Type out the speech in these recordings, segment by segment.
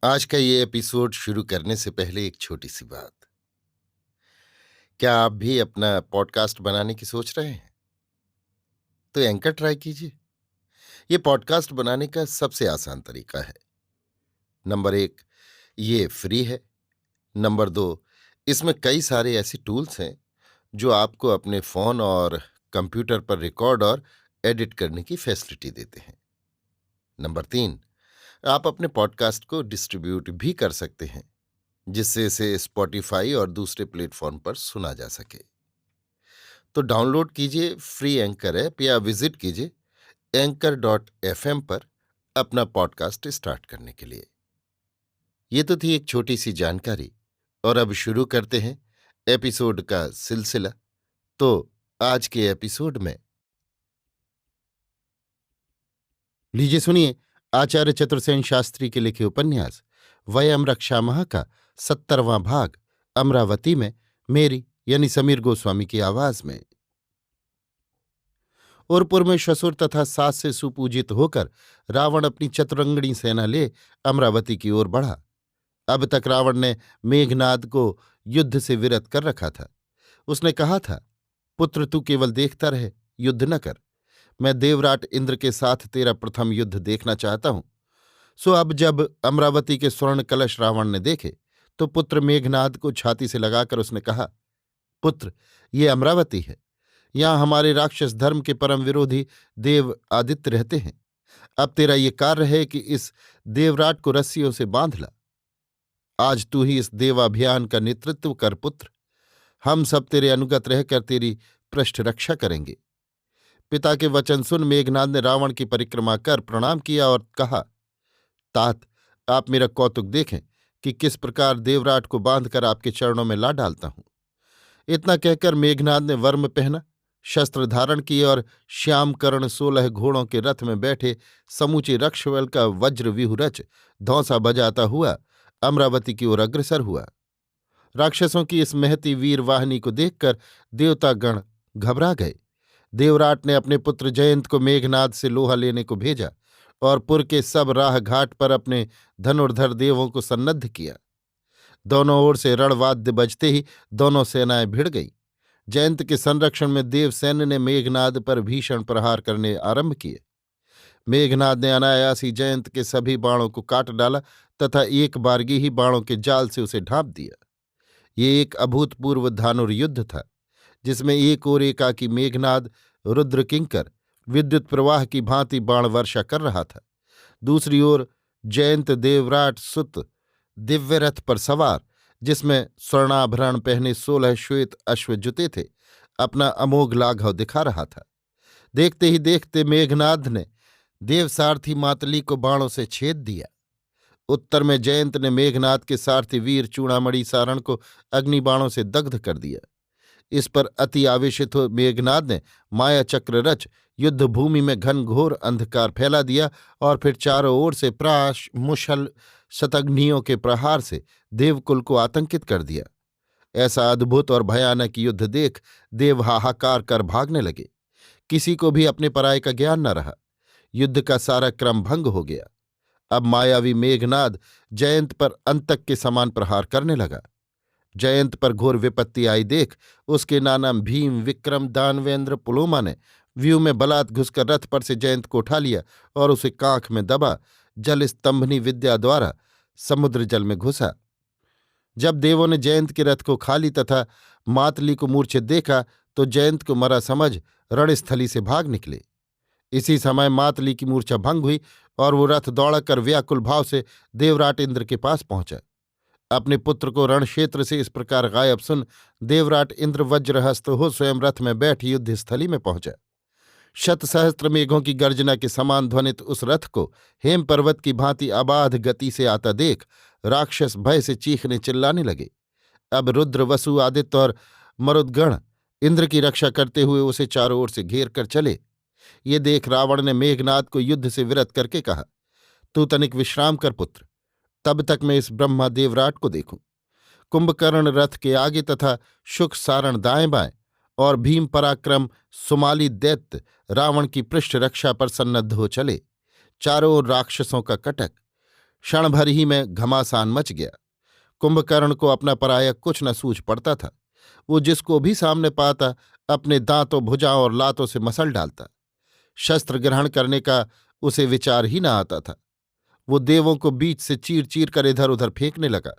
आज का ये एपिसोड शुरू करने से पहले एक छोटी सी बात। क्या आप भी अपना पॉडकास्ट बनाने की सोच रहे हैं? तो एंकर ट्राई कीजिए। ये पॉडकास्ट बनाने का सबसे आसान तरीका है। नंबर 1, ये फ्री है। नंबर 2, इसमें कई सारे ऐसे टूल्स हैं जो आपको अपने फोन और कंप्यूटर पर रिकॉर्ड और एडिट करने की फैसिलिटी देते हैं। नंबर 3, आप अपने पॉडकास्ट को डिस्ट्रीब्यूट भी कर सकते हैं, जिससे इसे स्पॉटिफाई और दूसरे प्लेटफॉर्म पर सुना जा सके। तो डाउनलोड कीजिए फ्री एंकर ऐप या विजिट कीजिए anchor.fm पर अपना पॉडकास्ट स्टार्ट करने के लिए। ये तो थी एक छोटी सी जानकारी, और अब शुरू करते हैं एपिसोड का सिलसिला। तो आज के एपिसोड में लीजिए सुनिए आचार्य चतुर्सेन शास्त्री के लिखे उपन्यास वयम रक्षामः का 70वां भाग, अमरावती में, मेरी यानी समीर गोस्वामी की आवाज में। उरपुर में श्वशुर तथा सास से सुपूजित होकर रावण अपनी चतुरंगणी सेना ले अमरावती की ओर बढ़ा। अब तक रावण ने मेघनाद को युद्ध से विरत कर रखा था। उसने कहा था, पुत्र तू केवल देखता रहे, युद्ध न कर। मैं देवराट इंद्र के साथ तेरा प्रथम युद्ध देखना चाहता हूं। सो अब जब अमरावती के स्वर्ण कलश रावण ने देखे तो पुत्र मेघनाद को छाती से लगाकर उसने कहा, पुत्र, ये अमरावती है। यहां हमारे राक्षस धर्म के परम विरोधी देव आदित्य रहते हैं। अब तेरा ये कार्य है कि इस देवराट को रस्सियों से बांध ला। आज तू ही इस देवाभियान का नेतृत्व कर पुत्र। हम सब तेरे अनुगत रहकर तेरी पृष्ठ रक्षा करेंगे। पिता के वचन सुन मेघनाद ने रावण की परिक्रमा कर प्रणाम किया और कहा, तात, आप मेरा कौतुक देखें कि किस प्रकार देवराट को बांधकर आपके चरणों में ला डालता हूं। इतना कहकर मेघनाद ने वर्म पहना, शस्त्र धारण किए और श्याम कर्ण 16 घोड़ों के रथ में बैठे समूचे रक्षवल का वज्र व्यूह रच धौंसा बजाता हुआ अमरावती की ओर अग्रसर हुआ। राक्षसों की इस महती वीर वाहिनी को देखकर देवतागण घबरा गए। देवराट ने अपने पुत्र जयंत को मेघनाद से लोहा लेने को भेजा और पुर के सब राह घाट पर अपने धनुर्धर देवों को सन्नद्ध किया। दोनों ओर से रणवाद्य बजते ही दोनों सेनाएं भिड़ गईं। जयंत के संरक्षण में देवसैन्य ने मेघनाद पर भीषण प्रहार करने आरंभ किए। मेघनाद ने अनायास ही जयंत के सभी बाणों को काट डाला तथा एक बारगी ही बाणों के जाल से उसे ढांप दिया। ये एक अभूतपूर्व धानुर युद्ध था, जिसमें एक ओर एकाकी मेघनाद रुद्रकिंकर विद्युत प्रवाह की भांति बाण वर्षा कर रहा था। दूसरी ओर जयंत देवराट सुत दिव्य रथ पर सवार, जिसमें स्वर्णाभरण पहने 16 श्वेत अश्व जुते थे, अपना अमोघ लाघव दिखा रहा था। देखते ही देखते मेघनाद ने देवसारथी मातली को बाणों से छेद दिया। उत्तर में जयंत ने मेघनाद के सारथी वीर चूड़ामणि सारण को अग्निबाणों से दग्ध कर दिया। इस पर अति आवेशित हो मेघनाद ने माया चक्र रच युद्ध भूमि में घनघोर अंधकार फैला दिया और फिर चारों ओर से प्राश मुशल शतघ्नियों के प्रहार से देवकुल को आतंकित कर दिया। ऐसा अद्भुत और भयानक युद्ध देख देव हाहाकार कर भागने लगे। किसी को भी अपने पराये का ज्ञान न रहा। युद्ध का सारा क्रम भंग हो गया। अब मायावी मेघनाद जयंत पर अंतक के समान प्रहार करने लगा। जयंत पर घोर विपत्ति आई देख उसके नाना भीम, विक्रम, दानवेंद्र, पुलोमा ने व्यू में बलात् घुसकर रथ पर से जयंत को उठा लिया और उसे कांख में दबा जल स्तंभनी विद्या द्वारा समुद्र जल में घुसा। जब देवों ने जयंत के रथ को खाली तथा मातली को मूर्छित देखा तो जयंत को मरा समझ रणस्थली से भाग निकले। इसी समय मातली की मूर्छा भंग हुई और वो रथ दौड़कर व्याकुल भाव से देवराट इंद्र के पास पहुंचा। अपने पुत्र को रणक्षेत्र से इस प्रकार गायब सुन देवराट इंद्र वज्रहस्त हो स्वयं रथ में बैठ युद्धस्थली में पहुंचा। शतसहस्त्र मेघों की गर्जना के समान ध्वनित उस रथ को हेम पर्वत की भांति अबाध गति से आता देख राक्षस भय से चीखने चिल्लाने लगे। अब रुद्र, वसु, आदित्य और मरुद्गण इंद्र की रक्षा करते हुए उसे चारों ओर से घेर कर चले। ये देख रावण ने मेघनाद को युद्ध से विरत करके कहा, तू तनिक विश्राम कर पुत्र, तब तक मैं इस ब्रह्मा देवराट को देखूं। कुंभकर्ण रथ के आगे तथा शुक सारण दाएं बाएं और भीम पराक्रम सुमाली दैत्य रावण की पृष्ठ रक्षा पर सन्नद्ध हो चले। चारों ओर राक्षसों का कटक। क्षण भर ही में घमासान मच गया। कुंभकर्ण को अपना पराया कुछ न सूझ पड़ता था। वो जिसको भी सामने पाता अपने दांतों, भुजाओं और लातों से मसल डालता। शस्त्र ग्रहण करने का उसे विचार ही न आता था। वो देवों को बीच से चीर चीर कर इधर उधर फेंकने लगा।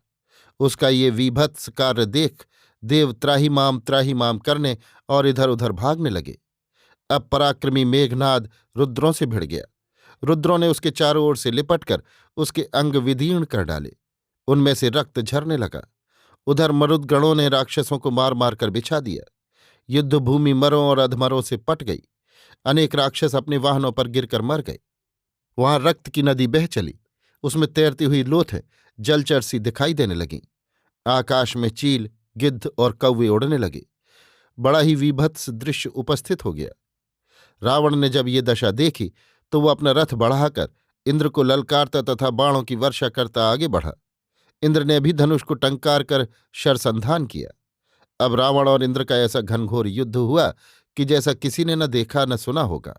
उसका ये वीभत्स कार्य देख देव त्राहि माम करने और इधर उधर भागने लगे। अब पराक्रमी मेघनाद रुद्रों से भिड़ गया। रुद्रों ने उसके चारों ओर से लिपटकर उसके अंग विदीर्ण कर डाले। उनमें से रक्त झरने लगा। उधर मरुद्गणों ने राक्षसों को मार मार कर बिछा दिया। युद्धभूमि मरों और अधमरों से पट गई। अनेक राक्षस अपने वाहनों पर गिरकर मर गए। वहां रक्त की नदी बह चली। उसमें तैरती हुई लोथें जलचर सी दिखाई देने लगीं। आकाश में चील, गिद्ध और कौवे उड़ने लगे। बड़ा ही वीभत्स दृश्य उपस्थित हो गया। रावण ने जब ये दशा देखी तो वो अपना रथ बढ़ाकर इंद्र को ललकारता तथा बाणों की वर्षा करता आगे बढ़ा। इंद्र ने भी धनुष को टंकार कर शरसंधान किया। अब रावण और इंद्र का ऐसा घनघोर युद्ध हुआ कि जैसा किसी ने न देखा न सुना होगा।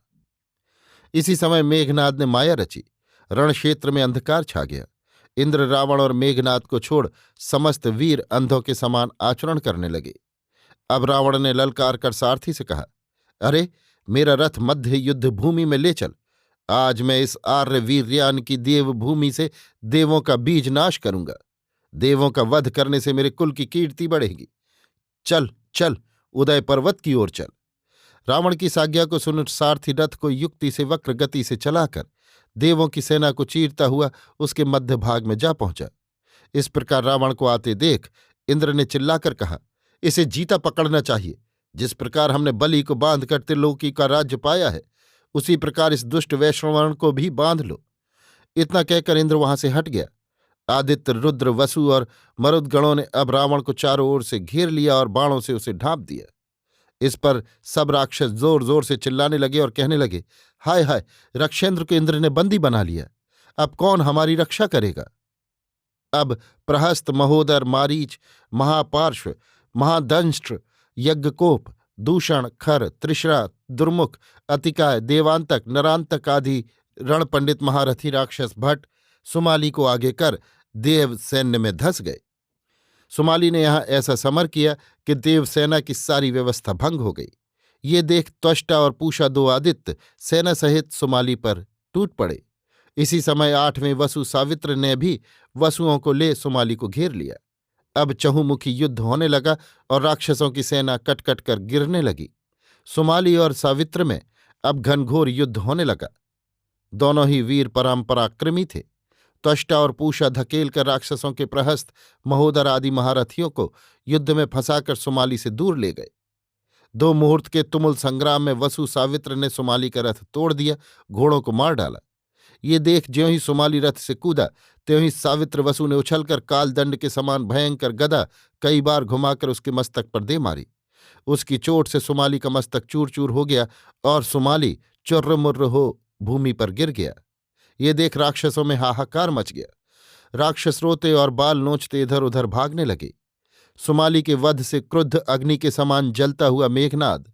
इसी समय मेघनाद ने माया रची। रणक्षेत्र में अंधकार छा गया। इंद्र, रावण और मेघनाद को छोड़ समस्त वीर अंधों के समान आचरण करने लगे। अब रावण ने ललकार कर सारथी से कहा, अरे मेरा रथ मध्य युद्ध भूमि में ले चल। आज मैं इस आर्य वीर्यान की देवभूमि से देवों का बीज नाश करूंगा। देवों का वध करने से मेरे कुल की कीर्ति बढ़ेगी। चल चल, उदय पर्वत की ओर चल। रावण की इस आज्ञा को सुन सारथी रथ को युक्ति से वक्र गति से चलाकर देवों की सेना को चीरता हुआ उसके मध्य भाग में जा पहुंचा। इस प्रकार रावण को आते देख इंद्र ने चिल्लाकर कहा, इसे जीता पकड़ना चाहिए। जिस प्रकार हमने बलि को बांधकर त्रिलोकी का राज्य पाया है, उसी प्रकार इस दुष्ट वैश्रवण को भी बांध लो। इतना कहकर इंद्र वहां से हट गया। आदित्य, रुद्र, वसु और मरुद्गणों ने अब रावण को चारों ओर से घेर लिया और बाणों से उसे ढांप दिया। इस पर सब राक्षस जोर जोर से चिल्लाने लगे और कहने लगे, हाय हाय, रक्षेंद्र को इंद्र ने बंदी बना लिया। अब कौन हमारी रक्षा करेगा। अब प्रहस्त, महोदर, मारीच, महापार्श्व, महादंष्ट्र, यज्ञकोप, दूषण, खर, त्रिशरा, दुर्मुख, अतिकाय, देवांतक, नरांतक आदि रणपंडित महारथी राक्षस भट्ट सुमाली को आगे कर देव सैन्य में धंस गए। सुमाली ने यहां ऐसा समर किया कि देवसेना की सारी व्यवस्था भंग हो गई। ये देख त्वष्टा और पूषा दो आदित्य सेना सहित सुमाली पर टूट पड़े। इसी समय 8वें वसु सावित्र ने भी वसुओं को ले सुमाली को घेर लिया। अब चहुमुखी युद्ध होने लगा और राक्षसों की सेना कटकट कर गिरने लगी। सुमाली और सावित्र में अब घनघोर युद्ध होने लगा। दोनों ही वीर पराक्रमी थे। त्वष्टा और पूषा धकेल कर राक्षसों के प्रहस्त, महोदर आदि महारथियों को युद्ध में फंसाकर सुमाली से दूर ले गए। 2 मुहूर्त के तुमुल संग्राम में वसु सावित्र ने सुमाली का रथ तोड़ दिया, घोड़ों को मार डाला। ये देख ज्यों ही सुमाली रथ से कूदा, त्यों ही सावित्र वसु ने उछलकर कालदंड के समान भयंकर गदा कई बार घुमाकर उसके मस्तक पर दे मारी। उसकी चोट से सुमाली का मस्तक चूर चूर हो गया और सुमाली चुर्रमुर्र हो भूमि पर गिर गया। ये देख राक्षसों में हाहाकार मच गया। राक्षस रोते और बाल नोचते इधर उधर भागने लगे। सुमाली के वध से क्रुद्ध अग्नि के समान जलता हुआ मेघनाद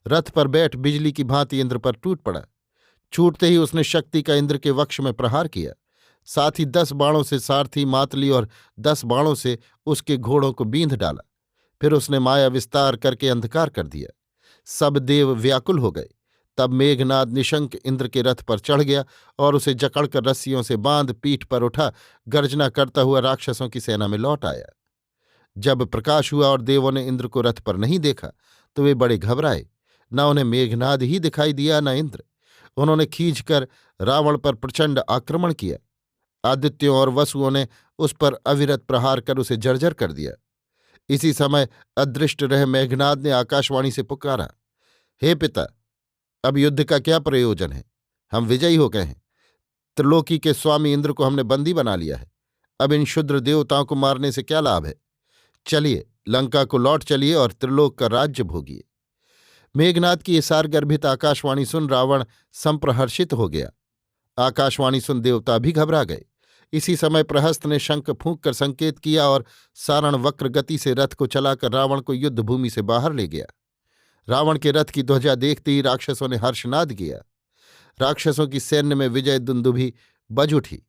रथ पर बैठ बिजली की भांति इंद्र पर टूट पड़ा। छूटते ही उसने शक्ति का इंद्र के वक्ष में प्रहार किया। साथ ही 10 बाणों से सारथी मातली और 10 बाणों से उसके घोड़ों को बींध डाला। फिर उसने माया विस्तार करके अंधकार कर दिया। सब देव व्याकुल हो गए। तब मेघनाद निशंक इंद्र के रथ पर चढ़ गया और उसे जकड़कर रस्सियों से बांध पीठ पर उठा गर्जना करता हुआ राक्षसों की सेना में लौट आया। जब प्रकाश हुआ और देवों ने इंद्र को रथ पर नहीं देखा तो वे बड़े घबराए। न उन्हें मेघनाद ही दिखाई दिया न इंद्र। उन्होंने खींचकर रावण पर प्रचंड आक्रमण किया। आदित्यों और वसुओं ने उस पर अविरत प्रहार कर उसे जर्जर कर दिया। इसी समय अदृष्ट रहे मेघनाद ने आकाशवाणी से पुकारा, हे पिता, अब युद्ध का क्या प्रयोजन है। हम विजयी हो गए हैं। त्रिलोकी के स्वामी इंद्र को हमने बंदी बना लिया है। अब इन क्षुद्र देवताओं को मारने से क्या लाभ है। चलिए लंका को लौट चलिए और त्रिलोक का राज्य भोगिए। मेघनाद की ये सारगर्भित आकाशवाणी सुन रावण संप्रहर्षित हो गया। आकाशवाणी सुन देवता भी घबरा गए। इसी समय प्रहस्त ने शंख फूंक कर संकेत किया और सारण वक्र गति से रथ को चलाकर रावण को युद्ध भूमि से बाहर ले गया। रावण के रथ की ध्वजा देखते ही राक्षसों ने हर्षनाद किया। राक्षसों की सैन्य में विजय दुंदुभि बज उठी।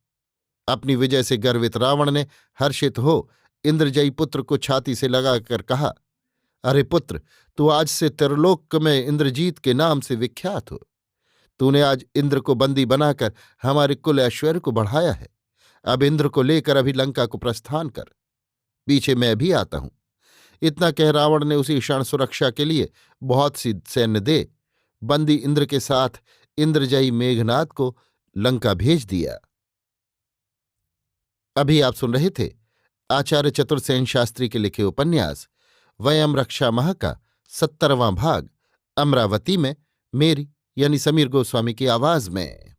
अपनी विजय से गर्वित रावण ने हर्षित हो इंद्रजयी पुत्र को छाती से लगाकर कहा, अरे पुत्र, तू आज से त्रिलोक में इंद्रजीत के नाम से विख्यात हो। तूने आज इंद्र को बंदी बनाकर हमारे कुल ऐश्वर्य को बढ़ाया है। अब इंद्र को लेकर अभी लंका को प्रस्थान कर, पीछे मैं भी आता हूं। इतना कह रावण ने उसी क्षण सुरक्षा के लिए बहुत सी सैन्य दे बंदी इंद्र के साथ इंद्रजयी मेघनाद को लंका भेज दिया। अभी आप सुन रहे थे आचार्य चतुर्सेन शास्त्री के लिखे उपन्यास वयम रक्षामः का 70वां भाग अमरावती में, मेरी यानी समीर गोस्वामी की आवाज में।